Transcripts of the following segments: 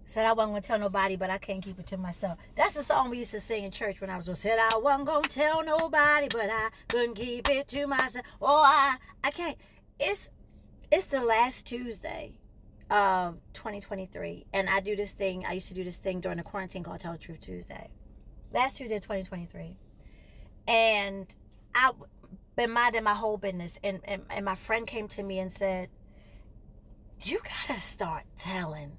Said I wasn't going to tell nobody, but I can't keep it to myself. That's the song we used to sing in church when I was little. Said I wasn't going to tell nobody, but I couldn't keep it to myself. Oh, I can't. It's the last Tuesday of 2023. And I do this thing. I used to do this thing during the quarantine called Tell the Truth Tuesday. Last Tuesday of 2023. And I've been minding my whole business. And my friend came to me and said, you got to start telling.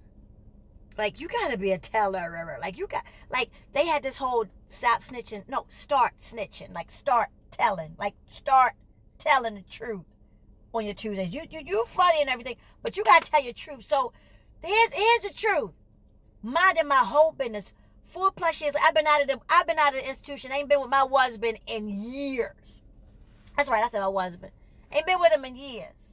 Like, you got to be a teller. Like, they had this whole stop snitching. No, start snitching. Like, start telling. Like, start telling the truth on your Tuesdays. You're funny and everything, but you got to tell your truth. So, here's the truth. Minding my whole business. 4+ years. I've been out of the institution. I ain't been with my husband in years. That's right. I said my husband. Ain't been with him in years.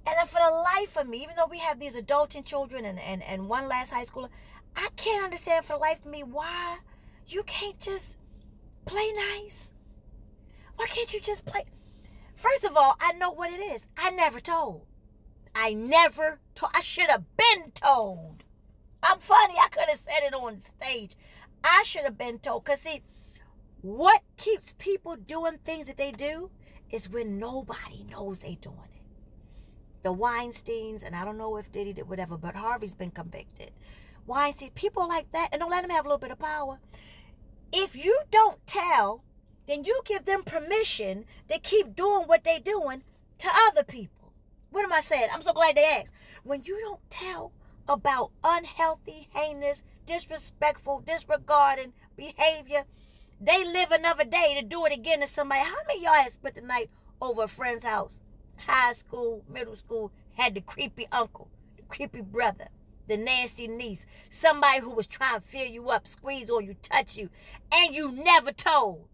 And for the life of me, even though we have these adulting children and one last high schooler, I can't understand for the life of me why you can't just play nice. Why can't you just play? First of all, I know what it is. I never told. I should have been told. I'm funny. I could have said it on stage. I should have been told. Because, see, what keeps people doing things that they do is when nobody knows they doing it. The Weinsteins, and I don't know if Diddy did whatever, but Harvey's been convicted. Weinstein, people like that, and don't let them have a little bit of power. If you don't tell, then you give them permission to keep doing what they're doing to other people. What am I saying? I'm so glad they asked. When you don't tell about unhealthy, heinous, disrespectful, disregarding behavior, they live another day to do it again to somebody. How many of y'all have spent the night over a friend's house? High school, middle school, had the creepy uncle, the creepy brother, the nasty niece, somebody who was trying to fill you up, squeeze on you, touch you, and you never told.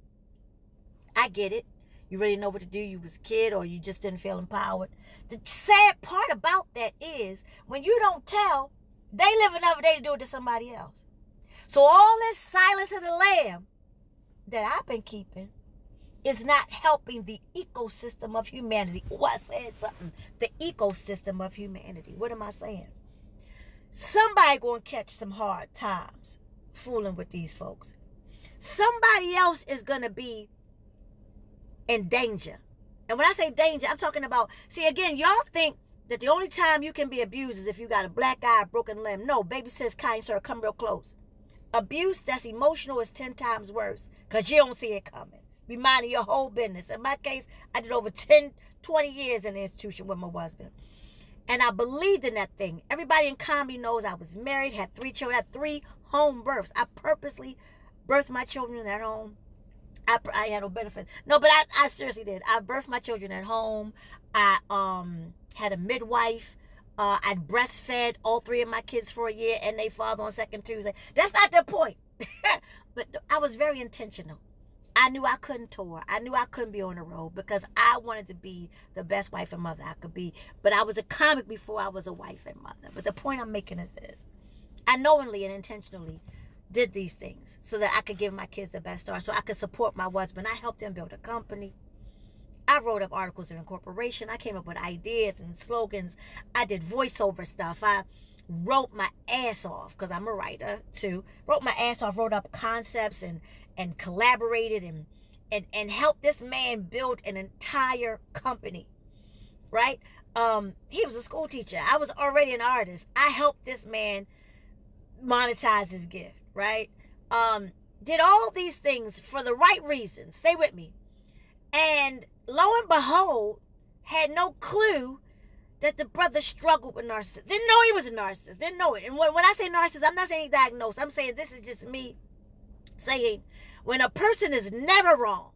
I get it. You really know what to do. You was a kid or you just didn't feel empowered. The sad part about that is when you don't tell, they live another day to do it to somebody else. So all this silence of the lamb that I've been keeping is not helping the ecosystem of humanity. Oh, I said something. The ecosystem of humanity. What am I saying? Somebody going to catch some hard times fooling with these folks. Somebody else is going to be in danger. And when I say danger, I'm talking about, see, again, y'all think that the only time you can be abused is if you got a black eye, a broken limb. No, baby says, kind sir, come real close. Abuse that's emotional is 10 times worse because you don't see it coming. Be minding your whole business. In my case, I did over 10, 20 years in the institution with my husband. And I believed in that thing. Everybody in comedy knows I was married, had 3 children, had 3 home births. I purposely birthed my children at home. I had no benefits. No, but I seriously did. I birthed my children at home. I had a midwife. I breastfed all 3 of my kids for a year and they father on second Tuesday. That's not the point. But I was very intentional. I knew I couldn't tour. I knew I couldn't be on the road because I wanted to be the best wife and mother I could be. But I was a comic before I was a wife and mother. But the point I'm making is this. I knowingly and intentionally did these things so that I could give my kids the best start, so I could support my husband. I helped him build a company. I wrote up articles of incorporation. I came up with ideas and slogans. I did voiceover stuff. I wrote my ass off because I'm a writer too. Wrote my ass off, wrote up concepts and collaborated and helped this man build an entire company, right? He was a school teacher. I was already an artist. I helped this man monetize his gift, right? Did all these things for the right reasons. Stay with me. And lo and behold, had no clue that the brother struggled with narcissism. Didn't know he was a narcissist. Didn't know it. And when I say narcissist, I'm not saying diagnosed. I'm saying this is just me saying when a person is never wrong,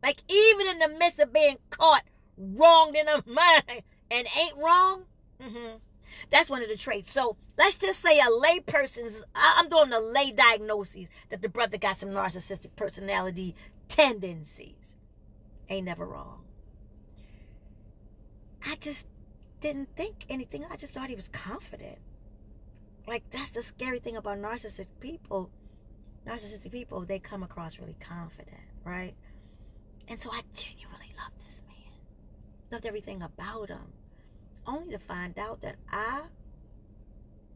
like even in the midst of being caught wronged in a mind and ain't wrong, that's one of the traits. So let's just say a lay person's, I'm doing the lay diagnoses that the brother got some narcissistic personality tendencies. Ain't never wrong. I just didn't think anything. I just thought he was confident. Like, that's the scary thing about narcissistic people. Narcissistic people, they come across really confident, right? And so I genuinely loved this man. Loved everything about him. Only to find out that I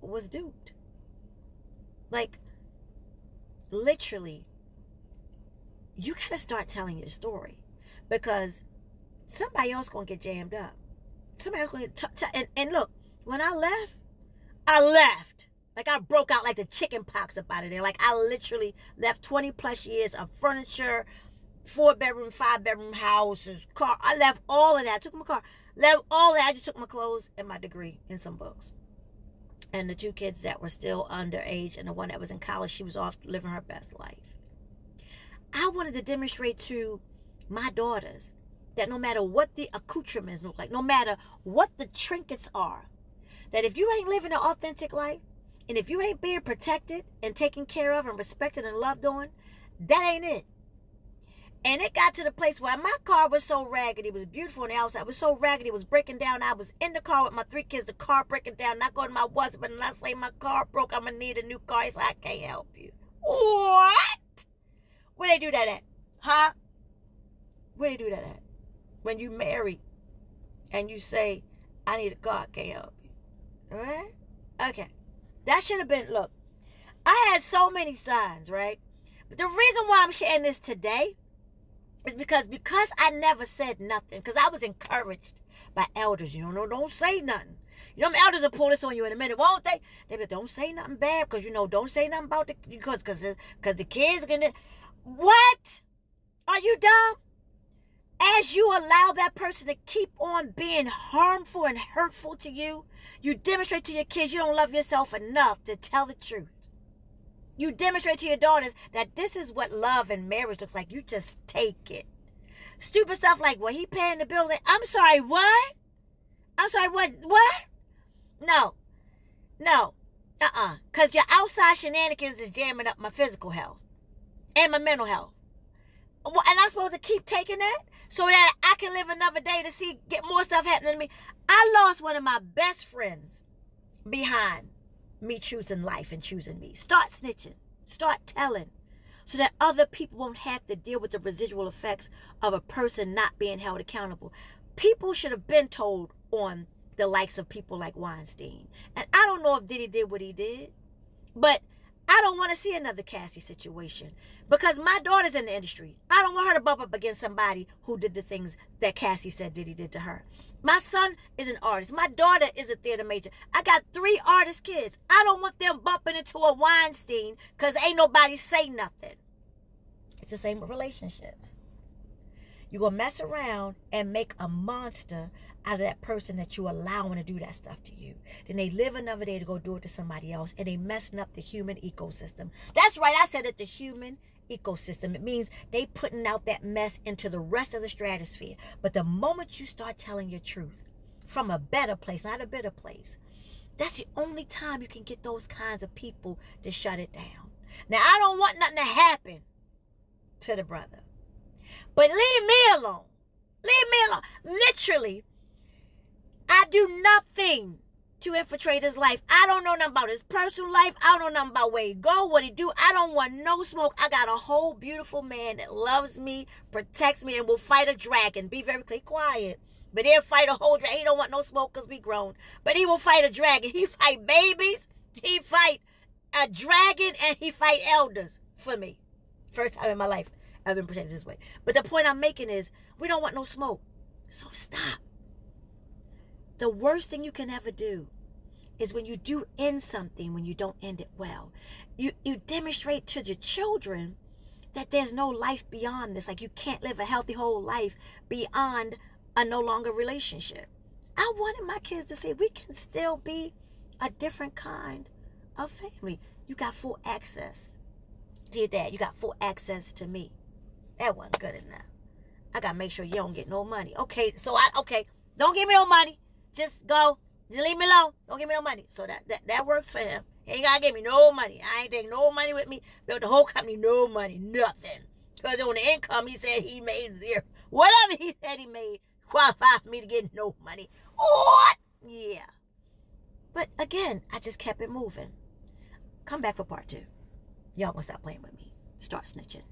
was duped. Like, literally, you got to start telling your story, because somebody else going to get jammed up. Somebody else going to get... And look, when I left. Like, I broke out like the chicken pox up out of there. Like, I literally left 20 plus years of furniture, 4-bedroom, 5-bedroom houses, car. I left all of that. I took my car. Left all that. I just took my clothes and my degree and some books. And the 2 kids that were still underage, and the one that was in college, she was off living her best life. I wanted to demonstrate to my daughters that no matter what the accoutrements look like, no matter what the trinkets are, that if you ain't living an authentic life, and if you ain't being protected and taken care of and respected and loved on, that ain't it. And it got to the place where my car was so raggedy. It was beautiful on the outside. It was so raggedy. It was breaking down. I was in the car with my 3 kids. The car breaking down. Not going to my husband. And I say my car broke. I'm going to need a new car. He said, I can't help you. What? Where they do that at? Huh? Where they do that at? When you marry and you say, I need a car. I can't help you. All right? Okay. That should have been, look, I had so many signs, right? But the reason why I'm sharing this today is because I never said nothing. Because I was encouraged by elders. You know, don't say nothing. You know, elders will pull this on you in a minute, won't they? They be, don't say nothing bad, because, you know, don't say nothing about the, because the kids are going to, what? Are you dumb? As you allow that person to keep on being harmful and hurtful to you, you demonstrate to your kids you don't love yourself enough to tell the truth. You demonstrate to your daughters that this is what love and marriage looks like. You just take it. Stupid stuff like, well, he paying the bills. I'm sorry, what? I'm sorry, what? No. Because your outside shenanigans is jamming up my physical health and my mental health. And I'm supposed to keep taking that so that I can live another day to get more stuff happening to me. I lost one of my best friends behind me choosing life and choosing me. Start snitching. Start telling. So that other people won't have to deal with the residual effects of a person not being held accountable. People should have been told on the likes of people like Weinstein. And I don't know if Diddy did what he did, but I don't want to see another Cassie situation, because my daughter's in the industry. I don't want her to bump up against somebody who did the things that Cassie said Diddy did to her. My son is an artist. My daughter is a theater major. I got 3 artist kids. I don't want them bumping into a Weinstein because ain't nobody say nothing. It's the same with relationships. You're going to mess around and make a monster out of that person that you allowing to do that stuff to you. Then they live another day to go do it to somebody else, and they messing up the human ecosystem. That's right, I said it, the human ecosystem. It means they putting out that mess into the rest of the stratosphere. But the moment you start telling your truth from a better place, not a bitter place, that's the only time you can get those kinds of people to shut it down. Now, I don't want nothing to happen to the brother, but leave me alone. Leave me alone. Literally, I do nothing to infiltrate his life. I don't know nothing about his personal life. I don't know nothing about where he go, what he do. I don't want no smoke. I got a whole beautiful man that loves me, protects me, and will fight a dragon. Be very quiet. But he'll fight a whole dragon. He don't want no smoke because we grown. But he will fight a dragon. He fight babies. He fight a dragon, and he fight elders for me. First time in my life I've been protected this way. But the point I'm making is, we don't want no smoke. So stop. The worst thing you can ever do is when you do end something, when you don't end it well. You demonstrate to your children that there's no life beyond this. Like, you can't live a healthy whole life beyond a no longer relationship. I wanted my kids to say we can still be a different kind of family. You got full access to your dad. You got full access to me. That wasn't good enough. I got to make sure you don't get no money. Okay, don't give me no money. Just go. Just leave me alone. Don't give me no money. So that works for him. He ain't got to give me no money. I ain't taking no money with me. Built the whole company, no money, nothing. Because on the income, he said he made 0. Whatever he said he made qualified for me to get no money. What? Yeah. But again, I just kept it moving. Come back for part 2. Y'all gonna stop playing with me. Start snitching.